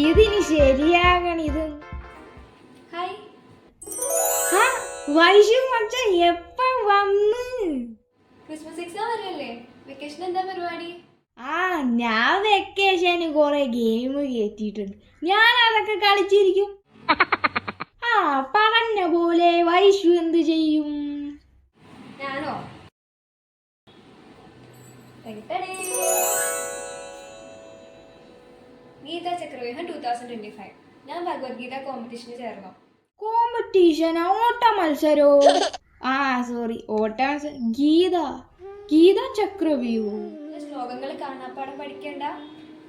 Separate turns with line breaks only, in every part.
ഇതിന് ശരിയാകണം ഇത്.
ഹായ്.
വൈഷു മച്ച എപ്പ വന്ന്?
ക്രിസ്മസ് എക്സാം വരല്ലേ, വെക്കേഷൻ എന്താ പരിപാടി?
ഞാൻ വെക്കേഷന് കൊറേ ഗെയിം കയറ്റിയിട്ടുണ്ട്. ഞാൻ അതൊക്കെ കളിച്ചിരിക്കും. പറഞ്ഞ പോലെ വൈഷു എന്ത് ചെയ്യും?
ഞാനോ? ഗീത ചക്രവ്യൂഹം 2025. ഞാൻ ഭഗവത്ഗീത കോമ്പറ്റീഷന് ചേർന്നു.
കോമ്പറ്റീഷൻ? ഓട്ട മത്സരോ? സോറി, ഓട്ട മത്സരം. ഗീത ചക്രവ്യൂഹം.
ശ്ലോകങ്ങൾ കാണാപ്പാടം പഠിക്കേണ്ട,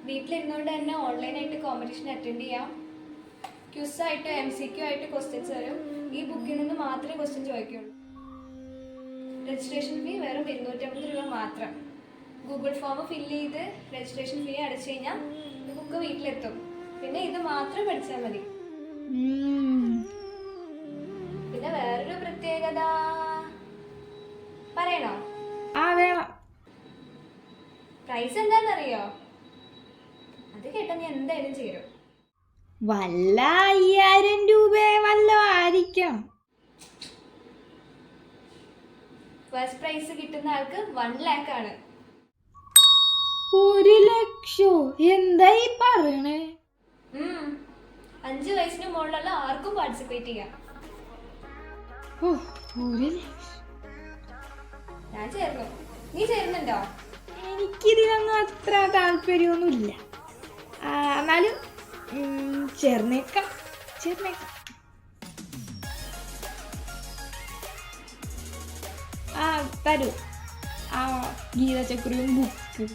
വീട്ടിലിരുന്നുകൊണ്ട് തന്നെ ഓൺലൈനായിട്ട് കോമ്പറ്റീഷൻ അറ്റൻഡ് ചെയ്യാം. ക്യൂസായിട്ട് MCQ ആയിട്ട് ക്വസ്റ്റ്യൻസ് വരും. ഈ ബുക്കിൽ നിന്ന് മാത്രമേ ക്വസ്റ്റ്യൻ ചോദിക്കുള്ളൂ. രജിസ്ട്രേഷൻ ഫീ വെറും 250 രൂപ മാത്രം. ഗൂഗിൾ ഫോം ഫില്ല് ചെയ്ത് രജിസ്ട്രേഷൻ ഫീ അടച്ചു കഴിഞ്ഞാൽ ബുക്ക് വീട്ടിലെത്തും. പിന്നെ ഇത് മാത്രം പഠിച്ചാൽ മതി. പിന്നെ വേറൊരു പ്രത്യേകത പറയണോ?
വേണം.
പ്രൈസ് എന്താണെന്നറിയോ? അത് കേട്ടാ നീ എന്തായാലും ചേരും.
വല്ല 5000 രൂപ വല്ല ആയിരിക്കാം.
ഫസ്റ്റ് പ്രൈസ് കിട്ടുന്ന ആൾക്ക് 1 lakh ആണ്.
1 ലക്ഷം? എന്തായി പറയണേ?
5 വയസ്സിന് മുകളിലുള്ള ആർക്കും പാർട്ടിസിപ്പേറ്റ് ചെയ്യാം.
1 ലക്ഷം?
ഞാൻ ചേർന്നു. നീ ചേരുന്നുണ്ടോ?
എനിക്കിതിനൊന്നും അത്ര താല്പര്യമൊന്നുമില്ല. എന്നാലും ചേർന്നേക്കാം. തരൂ ഗീത ചക്രയും ബുക്ക്.